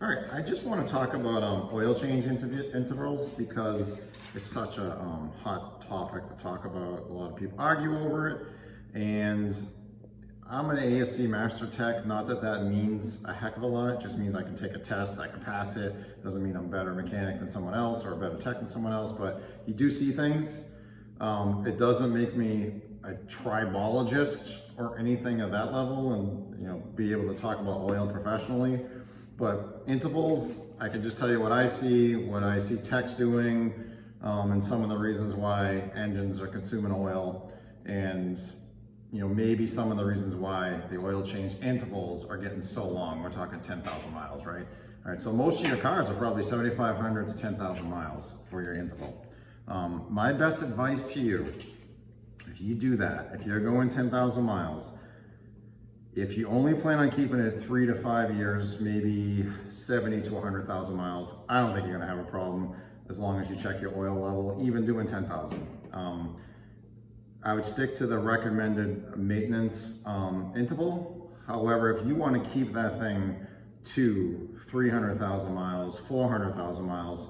All right, I just want to talk about oil change intervals because it's such a hot topic to talk about. A lot of people argue over it, and I'm an ASC Master Tech. Not that that means a heck of a lot. It just means I can take a test, I can pass it. Doesn't mean I'm a better mechanic than someone else or a better tech than someone else, but you do see things. It doesn't make me a tribologist or anything at that level and be able to talk about oil professionally. But intervals, I can just tell you what I see techs doing, and some of the reasons why engines are consuming oil, and maybe some of the reasons why the oil change intervals are getting so long. We're talking 10,000 miles, right? All right, so most of your cars are probably 7,500 to 10,000 miles for your interval. My best advice to you, if you do that, if you're going 10,000 miles, if you only plan on keeping it 3 to 5 years, maybe 70 to 100,000 miles, I don't think you're gonna have a problem as long as you check your oil level, even doing 10,000. I would stick to the recommended maintenance interval. However, if you wanna keep that thing to 300,000 miles, 400,000 miles,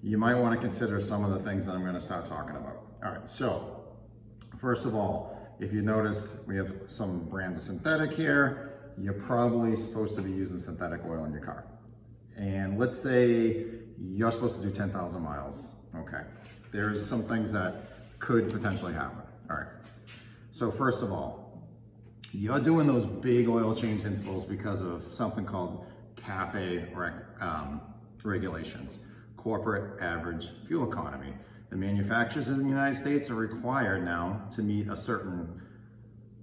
you might wanna consider some of the things that I'm gonna start talking about. All right, so first of all, if you notice, we have some brands of synthetic here. You're probably supposed to be using synthetic oil in your car. And let's say you're supposed to do 10,000 miles. Okay, there's some things that could potentially happen. All right, so first of all, you're doing those big oil change intervals because of something called CAFE regulations, corporate average fuel economy. The manufacturers in the United States are required now to meet a certain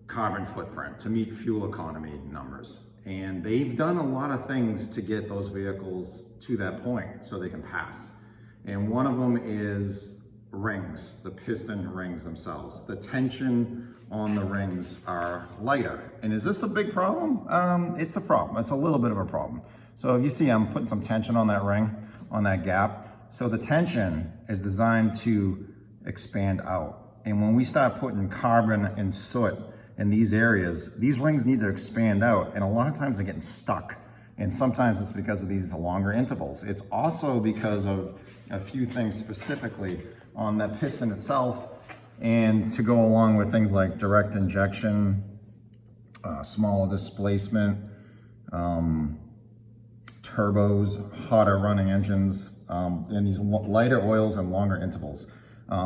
carbon footprint, to meet fuel economy numbers. And they've done a lot of things to get those vehicles to that point so they can pass. And one of them is rings, the piston rings themselves. The tension on the rings are lighter. And is this a big problem? It's a problem. It's a little bit of a problem. So if you see I'm putting some tension on that ring, on that gap. So the tension is designed to expand out. And when we start putting carbon and soot in these areas, these rings need to expand out. And a lot of times they're getting stuck. And sometimes it's because of these longer intervals. It's also because of a few things specifically on the piston itself, and to go along with things like direct injection, smaller displacement, turbos, hotter running engines, and these lighter oils and longer intervals.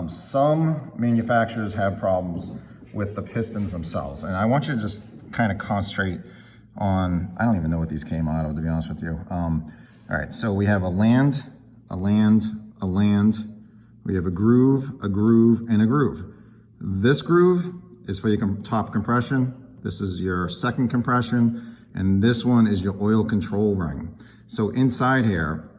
Some manufacturers have problems with the pistons themselves. And I want you to just kind of concentrate on, I don't even know what these came out of, to be honest with you. All right, so we have a land, a land, a land. We have a groove, and a groove. This groove is for your top compression. This is your second compression. And this one is your oil control ring. So inside here,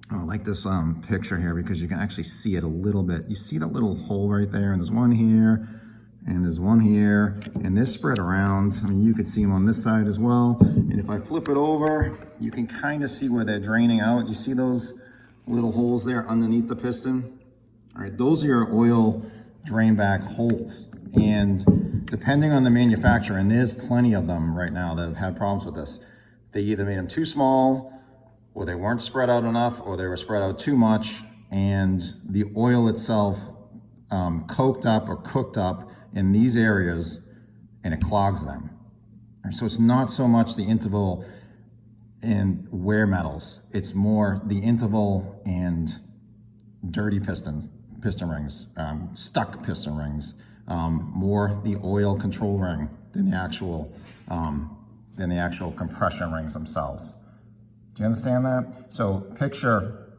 I like this picture here because you can actually see it a little bit. You see that little hole right there, and there's one here, and there's one here, and they're spread around. I mean, you can see them on this side as well. And if I flip it over, you can kind of see where they're draining out. You see those little holes there underneath the piston? All right, those are your oil drain back holes. And depending on the manufacturer, and there's plenty of them right now that have had problems with this, they either made them too small, or they weren't spread out enough, or they were spread out too much, and the oil itself coked up or cooked up in these areas, and it clogs them. So it's not so much the interval and wear metals, it's more the interval and dirty piston rings, stuck piston rings, more the oil control ring than the actual compression rings themselves. Do you understand that? So picture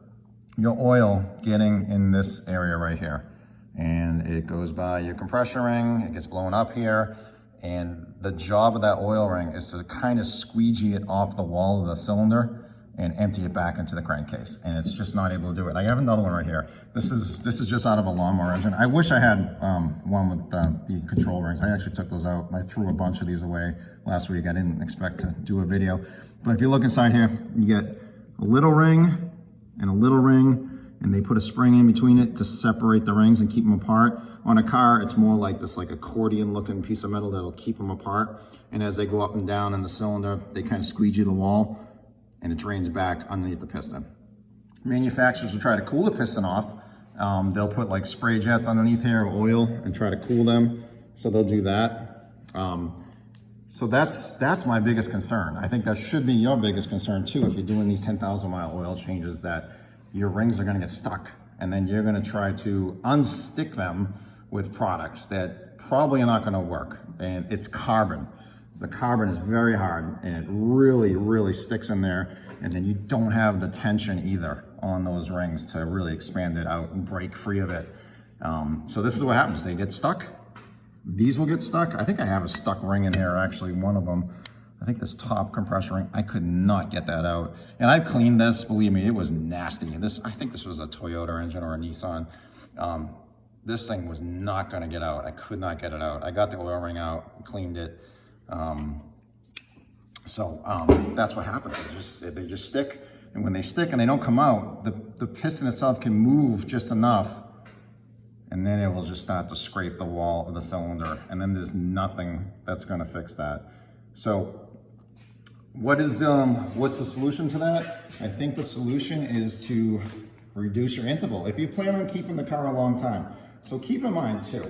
your oil getting in this area right here, and it goes by your compression ring, it gets blown up here, and the job of that oil ring is to kind of squeegee it off the wall of the cylinder and empty it back into the crankcase, and it's just not able to do it. I have another one right here. This is just out of a lawnmower engine. I wish I had one with the control rings. I actually took those out. I threw a bunch of these away last week. I didn't expect to do a video. But if you look inside here, you get a little ring and a little ring, and they put a spring in between it to separate the rings and keep them apart. On a car, it's more like this like accordion looking piece of metal that'll keep them apart. And as they go up and down in the cylinder, they kind of squeegee the wall. and it drains back underneath the piston. Manufacturers will try to cool the piston off. They'll put like spray jets underneath here of oil and try to cool them. So they'll do that. So that's my biggest concern. I think that should be your biggest concern too, if you're doing these 10,000 mile oil changes, that your rings are gonna get stuck, and then you're gonna try to unstick them with products that probably are not gonna work. And it's carbon. The carbon is very hard, and it really, really sticks in there, and then you don't have the tension either on those rings to really expand it out and break free of it. So this is what happens. They get stuck. These will get stuck. I think I have a stuck ring in here, actually, one of them. I think this top compressor ring, I could not get that out. And I cleaned this, believe me, it was nasty. I think this was a Toyota engine or a Nissan. This thing was not gonna get out. I could not get it out. I got the oil ring out, cleaned it. That's what happens. They just stick, and when they stick and they don't come out, the piston itself can move just enough, and then it will just start to scrape the wall of the cylinder, and then there's nothing that's going to fix that. So what's the solution to that? I think the solution is to reduce your interval if you plan on keeping the car a long time. So keep in mind too,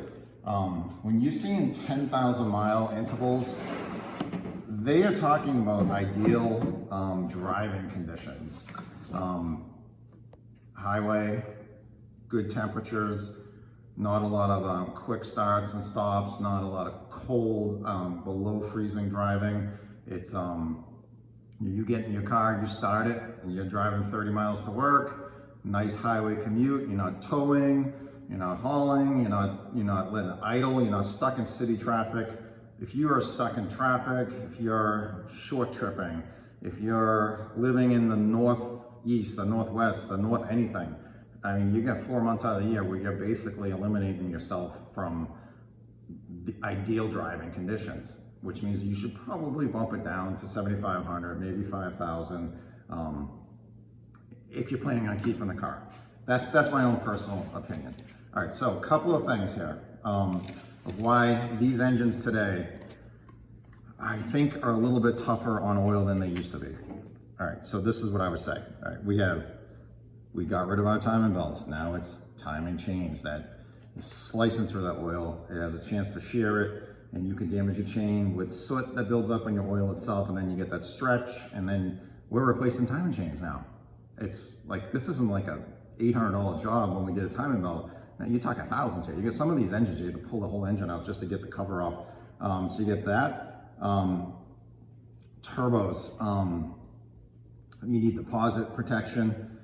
when you're seeing 10,000 mile intervals, they are talking about ideal driving conditions. Highway, good temperatures, not a lot of quick starts and stops, not a lot of cold, below freezing driving. It's, you get in your car, you start it, and you're driving 30 miles to work, nice highway commute, you're not towing, you're not hauling, you're not letting it idle, you're not stuck in city traffic. If you are stuck in traffic, if you're short tripping, if you're living in the northeast, the northwest, the north anything, I mean, you got 4 months out of the year where you're basically eliminating yourself from the ideal driving conditions, which means you should probably bump it down to 7,500, maybe 5,000, if you're planning on keeping the car. That's my own personal opinion. All right, so a couple of things here of why these engines today, I think, are a little bit tougher on oil than they used to be. All right, so this is what I would say. All right, we got rid of our timing belts. Now it's timing chains that you're slicing through that oil. It has a chance to shear it, and you can damage your chain with soot that builds up on your oil itself, and then you get that stretch, and then we're replacing timing chains now. It's like, this isn't like a $800 job when we did a timing belt. Now you're talking thousands here. You get some of these engines, you have to pull the whole engine out just to get the cover off. So you get that. Turbos, you need deposit protection.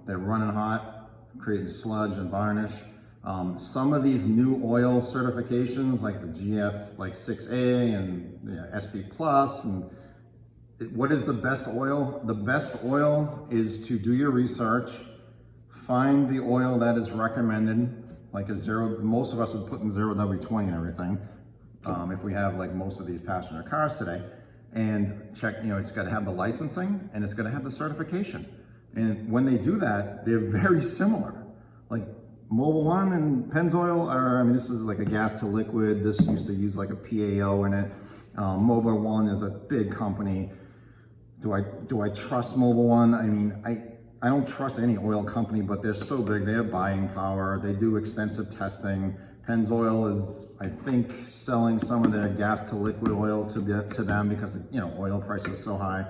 They're running hot, creating sludge and varnish. Some of these new oil certifications, like the GF like 6A and SP Plus, and what is the best oil? The best oil is to do your research, find the oil that is recommended, like a zero. Most of us would put in 0W20 and everything, if we have like most of these passenger cars today, and check, it's got to have the licensing and it's got to have the certification. And when they do that, they're very similar. Like Mobil 1 and Pennzoil are, I mean, this is like a gas to liquid. This used to use like a PAO in it. Mobil 1 is a big company. Do I trust Mobil 1? I mean, I don't trust any oil company, but they're so big. They have buying power. They do extensive testing. Pennzoil is, I think, selling some of their gas to liquid oil to them because, oil price is so high.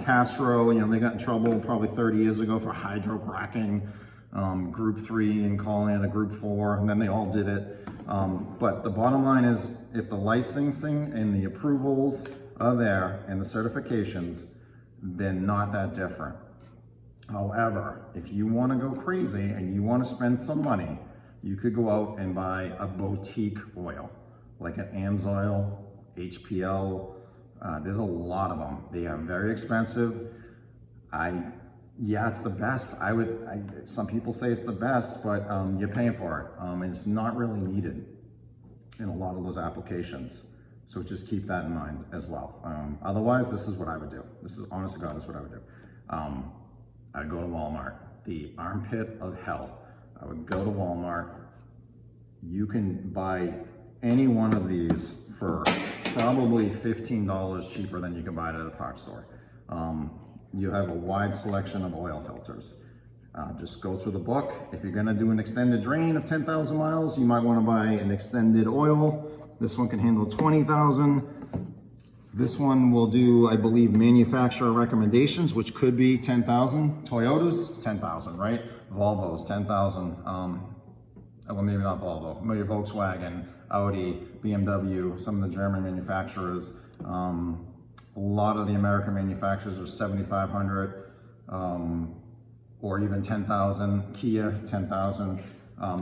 Castro, they got in trouble probably 30 years ago for hydrocracking Group 3 and calling it a Group 4, and then they all did it. But the bottom line is, if the licensing and the approvals are there and the certifications, they're not that different. However, if you want to go crazy and you want to spend some money, you could go out and buy a boutique oil, like an AMSOIL, HPL. There's a lot of them. They are very expensive. Yeah, it's the best. Some people say it's the best, but you're paying for it. And it's not really needed in a lot of those applications. So just keep that in mind as well. Otherwise, this is what I would do. This is, honest to God, this is what I would do. I'd go to Walmart, the armpit of hell. I would go to Walmart. You can buy any one of these for probably $15 cheaper than you can buy it at a parts store. you have a wide selection of oil filters. Just go through the book. If you're gonna do an extended drain of 10,000 miles, you might wanna buy an extended oil. This one can handle 20,000. This one will do, I believe, manufacturer recommendations, which could be 10,000. Toyotas, 10,000, right? Volvos, 10,000. Well, maybe not Volvo, maybe Volkswagen, Audi, BMW, some of the German manufacturers. A lot of the American manufacturers are 7,500. Or even 10,000, Kia 10,000.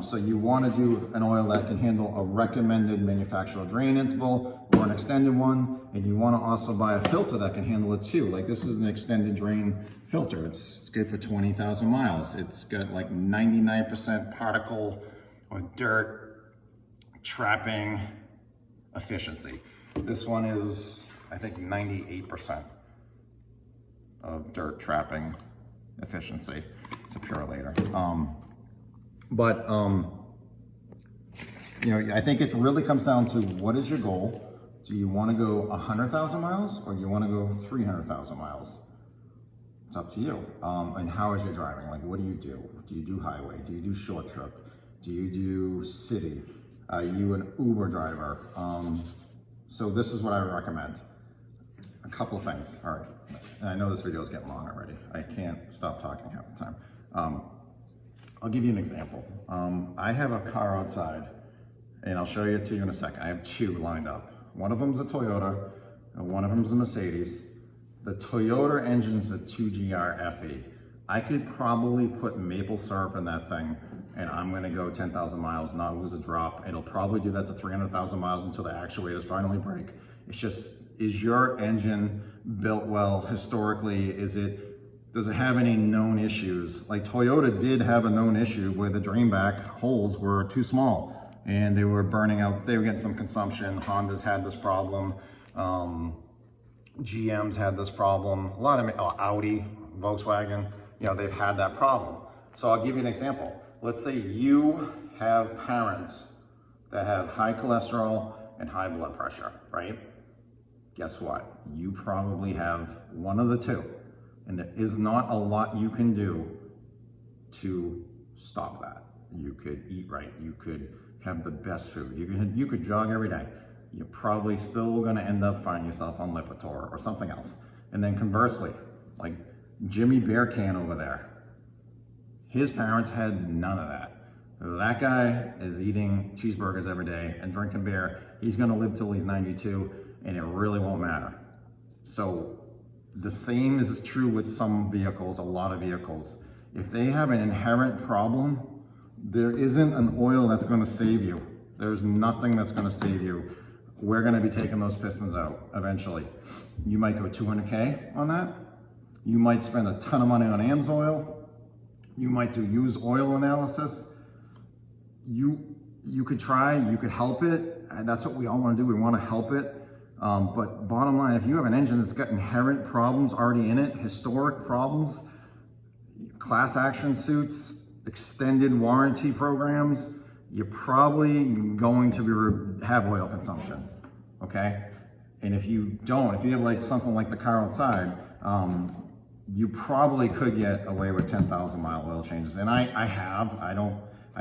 So you want to do an oil that can handle a recommended manufacturer drain interval or an extended one, and you want to also buy a filter that can handle it too. Like this is an extended drain filter. It's good for 20,000 miles. It's got like 99% particle or dirt trapping efficiency. This one is, I think, 98% of dirt trapping efficiency. It's a Purelator. You know, I think it really comes down to what is your goal? Do you want to go 100,000 miles or do you want to go 300,000 miles? It's up to you. And how is your driving? Like, what do you do? Do you do highway? Do you do short trip? Do you do city? Are you an Uber driver? So this is what I would recommend. A couple of things. All right. And I know this video is getting long already. I can't stop talking half the time. I'll give you an example. I have a car outside, and I'll show you to you in a second. I have two lined up. One of them's a Toyota, and one of them's a Mercedes. The Toyota engine's a 2GR FE. I could probably put maple syrup in that thing, and I'm gonna go 10,000 miles, not lose a drop. It'll probably do that to 300,000 miles until the actuators finally break. It's just, is your engine built well historically? Does it have any known issues? Like Toyota did have a known issue where the drain back holes were too small and they were burning out, they were getting some consumption. Honda's had this problem. GM's had this problem. A lot of Audi, Volkswagen, you know, they've had that problem. So I'll give you an example. Let's say you have parents that have high cholesterol and high blood pressure, right? Guess what? You probably have one of the two. And there is not a lot you can do to stop that. You could eat right. You could have the best food. You could jog every day. You're probably still gonna end up finding yourself on Lipitor or something else. And then conversely, like Jimmy Bear Can over there, his parents had none of that. That guy is eating cheeseburgers every day and drinking beer. He's gonna live till he's 92 and it really won't matter. So the same is true with some vehicles, a lot of vehicles. If they have an inherent problem, there isn't an oil that's gonna save you. There's nothing that's gonna save you. We're gonna be taking those pistons out eventually. You might go 200K on that. You might spend a ton of money on AMSOIL. You might do used oil analysis. You could try, you could help it. And that's what we all wanna do, we wanna help it. But bottom line, if you have an engine that's got inherent problems already in it, historic problems, class action suits, extended warranty programs, you're probably going to have oil consumption, okay? And if you don't, if you have like something like the car outside, you probably could get away with 10,000 mile oil changes. And I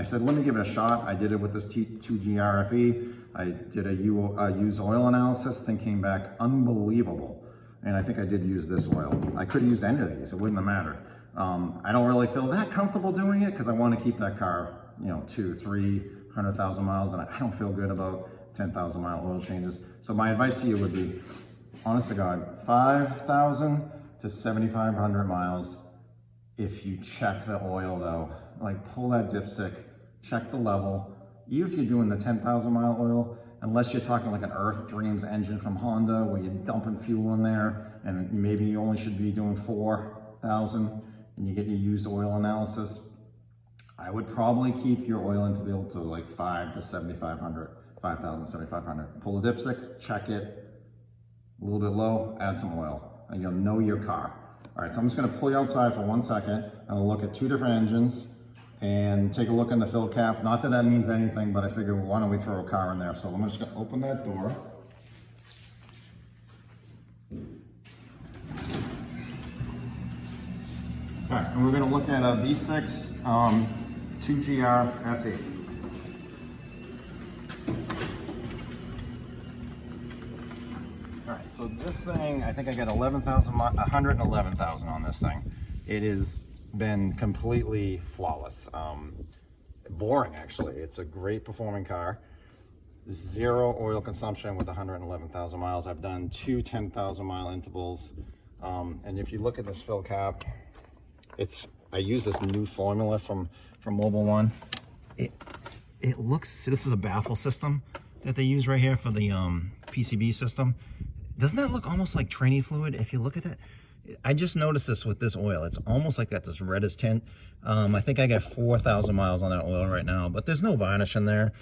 said, let me give it a shot. I did it with this 2GR FE. I did a used oil analysis, thing came back unbelievable. And I think I did use this oil. I could have used any of these, it wouldn't have mattered. I don't really feel that comfortable doing it because I want to keep that car, you know, 200,000-300,000 miles, and I don't feel good about 10,000 mile oil changes. So my advice to you would be, honest to God, 5,000 to 7,500 miles. If you check the oil though, like pull that dipstick, check the level. Even if you're doing the 10,000 mile oil, unless you're talking like an Earth Dreams engine from Honda where you're dumping fuel in there and maybe you only should be doing 4,000 and you get your used oil analysis, I would probably keep your oil interval to like 5,000 to 7,500. Pull the dipstick, check it, a little bit low, add some oil, and you'll know your car. All right, so I'm just gonna pull you outside for 1 second and I'll look at two different engines and take a look in the fill cap. Not that that means anything, but I figure, well, why don't we throw a car in there? So I'm just gonna open that door. All right, and we're gonna look at a V6 2GR FE. All right, so this thing, I think I got 111,000 on this thing. It has been completely flawless. Boring, actually. It's a great performing car. Zero oil consumption with 111,000 miles. I've done two 10,000 mile intervals. And if you look at this fill cap, I use this new formula from Mobile One. It looks, this is a baffle system that they use right here for the PCB system. Doesn't that look almost like tranny fluid if you look at it? I just noticed this with this oil. It's almost like got this reddish tint. I think I got 4,000 miles on that oil right now, but there's no varnish in there.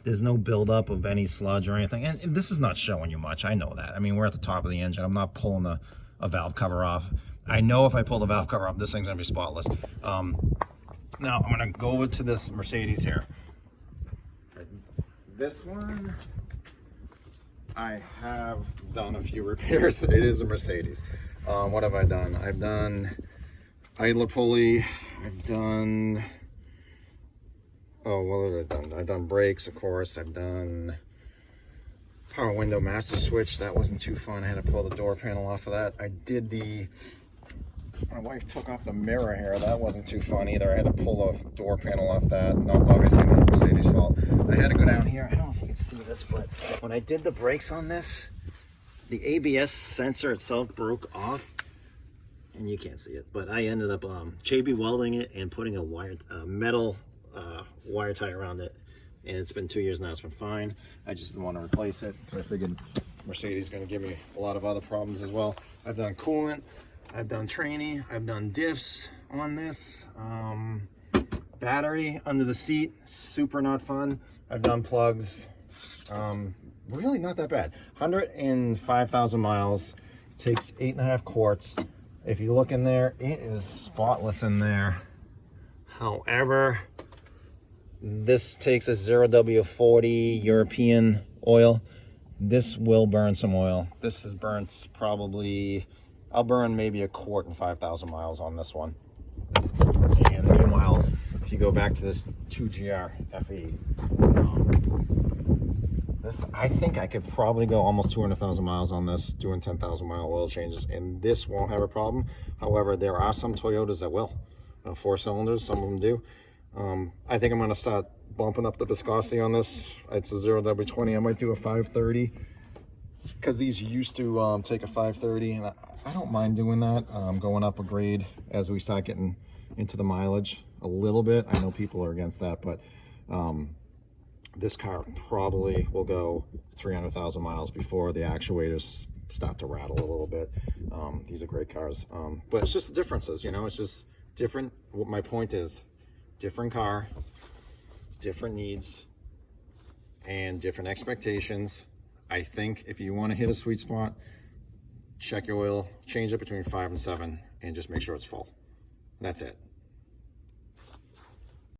There's no buildup of any sludge or anything. And this is not showing you much. I know that. I mean, we're at the top of the engine. I'm not pulling a valve cover off. I know if I pull the valve cover off, this thing's gonna be spotless. Now I'm gonna go over to this Mercedes here. This one, I have done a few repairs. It is a Mercedes. What have I done? I've done idler pulley. I've done, oh, what have I done? I've done brakes, of course. I've done power window master switch. That wasn't too fun. I had to pull the door panel off of that. I did my wife took off the mirror here. That wasn't too fun either. I had to pull the door panel off that. No, obviously not Mercedes' fault. I had to go down here. I don't know if you can see this, but when I did the brakes on this, the ABS sensor itself broke off, and you can't see it, but I ended up Chaby welding it and putting a metal wire tie around it, and it's been 2 years now. It's been fine. I just didn't want to replace it because I figured Mercedes is going to give me a lot of other problems as well. I've done coolant, I've done tranny, I've done diffs on this, battery under the seat, super not fun. I've done plugs. Really not that bad. 105,000 miles, takes 8.5 quarts. If you look in there, it is spotless in there. However, this takes a 0W40 European oil. This will burn some oil. This has burnt probably, I'll burn maybe a quart and 5,000 miles on this one. And meanwhile, if you go back to this 2GR FE, I think I could probably go almost 200,000 miles on this, doing 10,000 mile oil changes, and this won't have a problem. However, there are some Toyotas that will. 4 cylinders, some of them do. I think I'm going to start bumping up the viscosity on this. It's a 0W20. I might do a 530 because these used to take a 530, and I don't mind doing that. Going up a grade as we start getting into the mileage a little bit. I know people are against that, but this car probably will go 300,000 miles before the actuators start to rattle a little bit. These are great cars, but it's just the differences, you know, it's just different. What my point is, different car, different needs, and different expectations. I think if you want to hit a sweet spot, check your oil, change it between 5 and 7, and just make sure it's full. That's it.